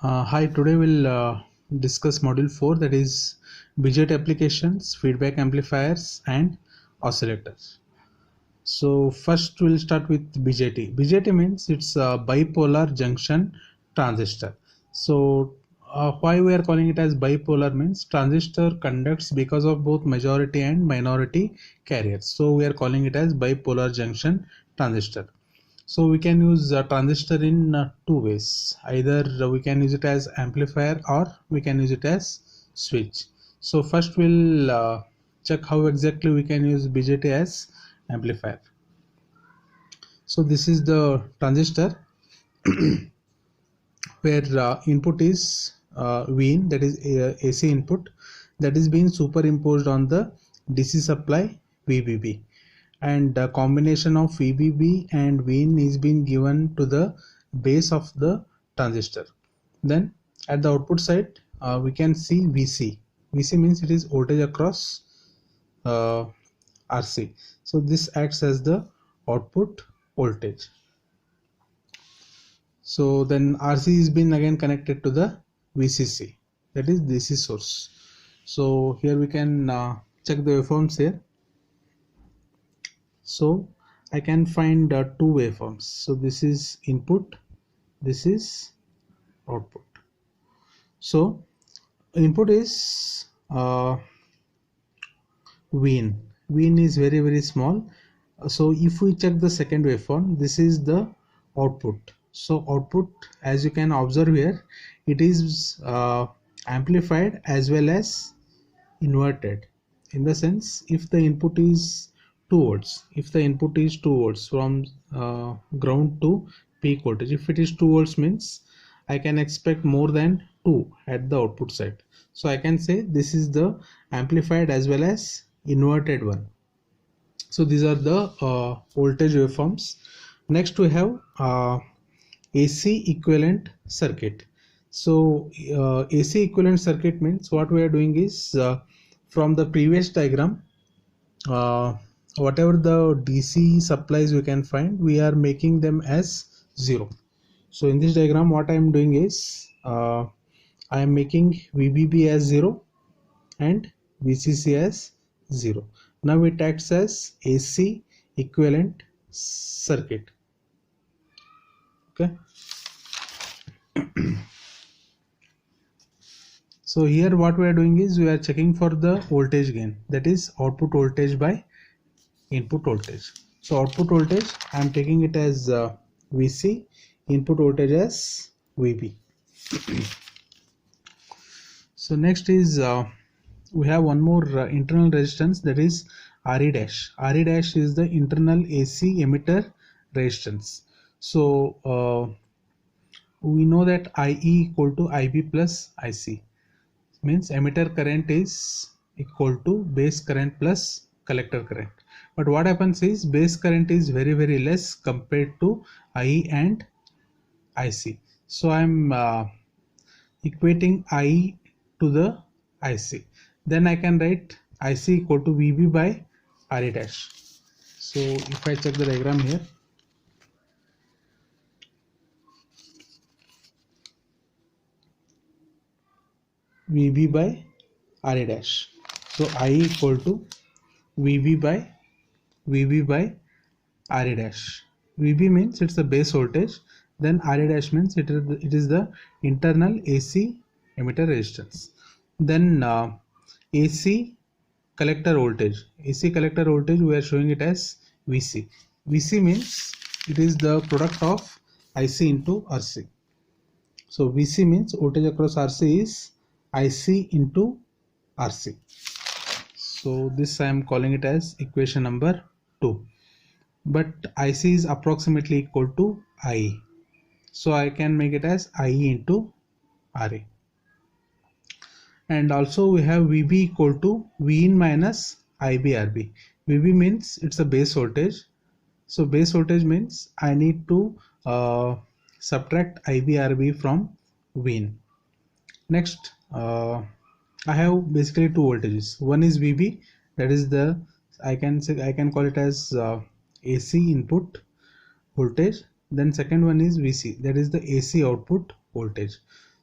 Hi, today we'll discuss module 4, that is BJT applications, feedback amplifiers and oscillators. So first we'll start with BJT. BJT means it's a bipolar junction transistor. So why we are calling it as bipolar means transistor conducts because of both majority and minority carriers. So we are calling it as bipolar junction transistor. So we can use a transistor in two ways. Either we can use it as amplifier or we can use it as switch. So first we'll check how exactly we can use BJT as amplifier. So this is the transistor where input is Vin, that is AC input, that is being superimposed on the DC supply VBB, and the combination of VBB and Vin is being given to the base of the transistor. Then at the output side we can see VC. VC means it is voltage across RC. So this acts as the output voltage. So then RC is been again connected to the VCC, that is DC source. So here we can check the waveforms here. So I can find two waveforms. So this is input, this is output. So input is Vin. Vin is very small. So if we check the second waveform, this is the output. So output, as you can observe here, it is amplified as well as inverted, in the sense if the input is 2 volts, if the input is 2 volts from ground to peak voltage, if it is 2 volts means I can expect more than 2 at the output side. So I can say this is the amplified as well as inverted one. So these are the voltage waveforms. Next we have AC equivalent circuit. So AC equivalent circuit means what we are doing is from the previous diagram, whatever the DC supplies we can find, we are making them as 0. So in this diagram what I am doing is I am making VBB as 0 and VCC as 0. Now it acts as AC equivalent circuit. Okay. So here what we are doing is we are checking for the voltage gain, that is output voltage by input voltage. So output voltage I am taking it as VC, input voltage as VB. So next is we have one more internal resistance, that is RE dash. RE dash is the internal AC emitter resistance. So we know that IE equal to IB plus IC, means emitter current is equal to base current plus collector current. But what happens is base current is very less compared to IE and IC. So I am equating IE to the IC. Then I can write IC equal to VB by RE dash. So if I check the diagram here, VB by RE dash. So I equal to VB by RE dash. VB means it's the base voltage, then RE dash means it is the internal AC emitter resistance. Then AC collector voltage. AC collector voltage we are showing it as VC. VC means it is the product of IC into RC. So VC means voltage across RC is IC into RC. So this I am calling it as equation number 2. But IC is approximately equal to IE. So I can make it as IE into RA. And also we have VB equal to Vin minus IBRB. VB means it's a base voltage. So base voltage means I need to subtract IBRB from Vin. Next I have basically two voltages. One is VB, that is the I can call it as AC input voltage. Then second one is VC, that is the AC output voltage.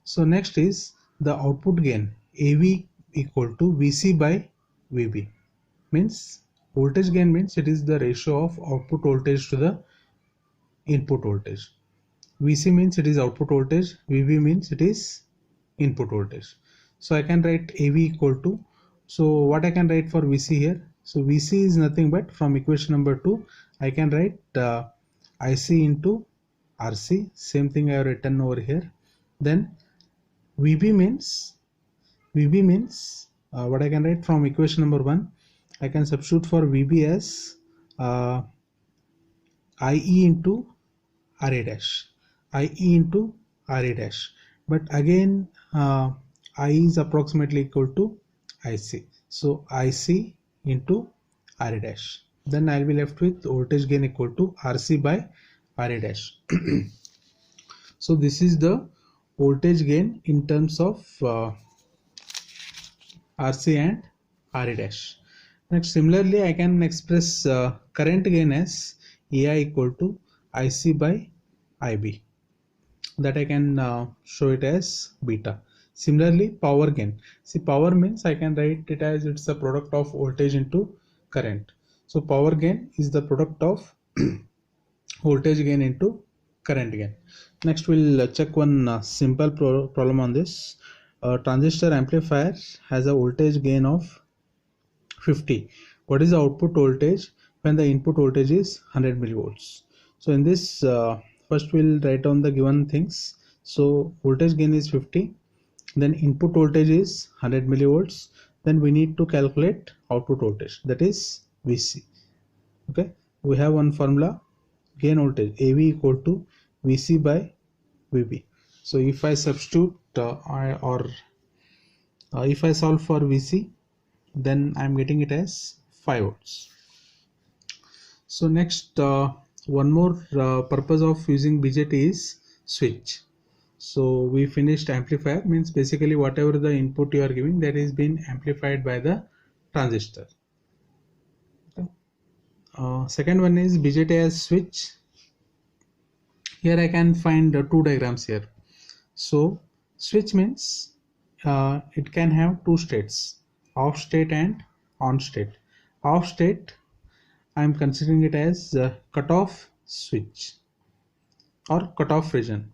So next is the output gain AV equal to VC by VB. Means voltage gain means it is the ratio of output voltage to the input voltage. VC means it is output voltage, VB means it is input voltage. So I can write AV equal to, so what I can write for VC here, so VC is nothing but from equation number 2 I can write IC into RC, same thing I have written over here. Then VB means what I can write from equation number 1, I can substitute for VB as IE into RA dash, IE into RA dash, but again I is approximately equal to IC, so IC into RA dash, then I'll be left with voltage gain equal to RC by RA dash. So this is the voltage gain in terms of RC and RA dash. Next, similarly I can express current gain as EI equal to IC by IB, that I can show it as beta. Similarly power gain, see power means I can write it as it's a product of voltage into current. So power gain is the product of voltage gain into current gain. Next we'll check one simple problem on this. A transistor amplifier has a voltage gain of 50. What is the output voltage when the input voltage is 100 millivolts? So in this first we'll write down the given things. So voltage gain is 50, then input voltage is 100 millivolts, then we need to calculate output voltage, that is VC. Okay, we have one formula, gain voltage AV equal to VC by VB. So if I substitute if I solve for VC, then I'm getting it as 5 volts. So next one more purpose of using BJT is switch. So we finished amplifier, means basically whatever the input you are giving, that is being amplified by the transistor. Okay. Second one is BJT as switch. Here I can find two diagrams here. So switch means it can have two states, off state and on state. Off state I am considering it as cutoff switch or cutoff region.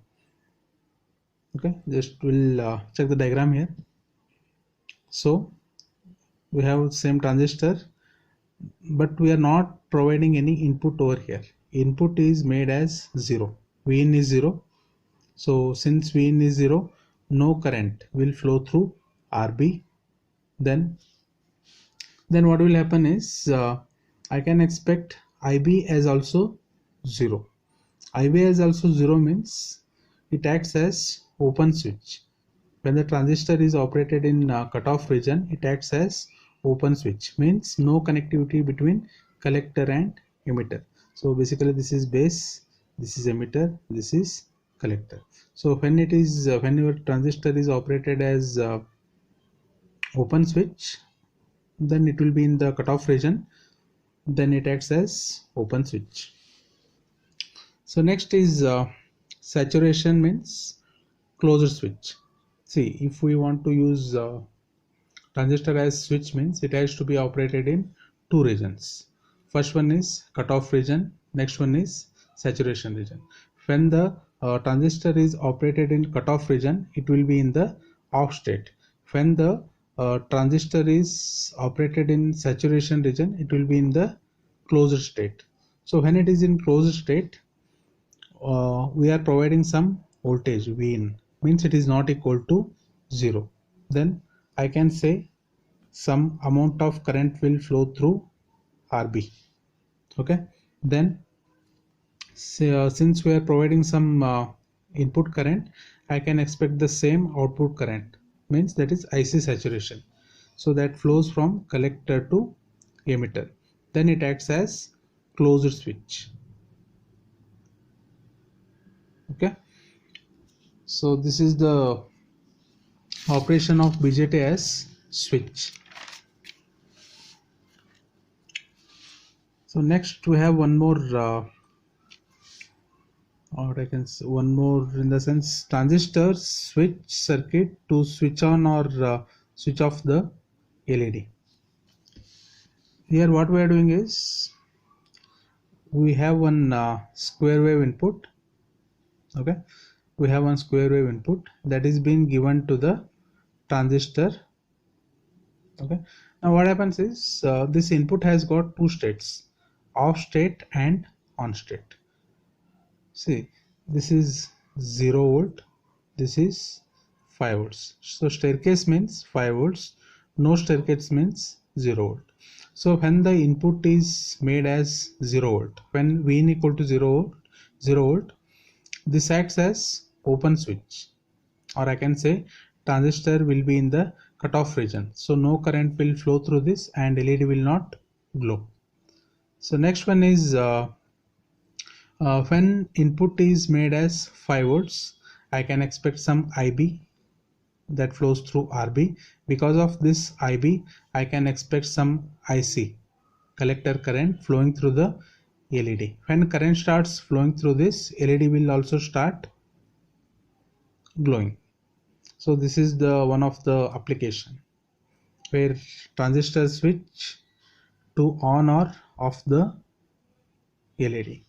Okay, just we'll check the diagram here. So we have same transistor, but we are not providing any input over here. Input is made as 0, Vin is 0. So since Vin is 0, no current will flow through RB. Then what will happen is I can expect IB as also 0. IB as also 0 means it acts as open switch. When the transistor is operated in cutoff region, it acts as open switch, means no connectivity between collector and emitter. So basically this is base, this is emitter, this is collector. So when it is when your transistor is operated as open switch, then it will be in the cutoff region, then it acts as open switch. So next is saturation, means closed switch. See, if we want to use transistor as switch, means it has to be operated in two regions. First one is cutoff region, next one is saturation region. When the transistor is operated in cutoff region, it will be in the off state. When the transistor is operated in saturation region, it will be in the closed state. So when it is in closed state, we are providing some voltage Vin, means it is not equal to 0. Then I can say some amount of current will flow through RB. Okay, then since we are providing some input current, I can expect the same output current, means that is IC saturation. So that flows from collector to emitter. Then it acts as closed switch. Okay, so this is the operation of BJT as switch. So next we have one more or I can say one more in the sense transistor switch circuit to switch on or switch off the LED. Here what we are doing is we have one square wave input. Okay, we have one square wave input that is being given to the transistor. Okay, now what happens is this input has got two states, off state and on state. See, this is 0 volt, this is 5 volts. So staircase means 5 volts, no staircase means 0 volt. So when the input is made as 0 volt, when Vin equal to 0 volt, this acts as open switch, or I can say transistor will be in the cutoff region. So no current will flow through this and LED will not glow. So next one is when input is made as 5 volts, I can expect some IB that flows through RB. Because of this IB, I can expect some IC, collector current, flowing through the LED. When current starts flowing through this, LED will also start glowing. So this is the one of the application where transistor switch to on or off the LED.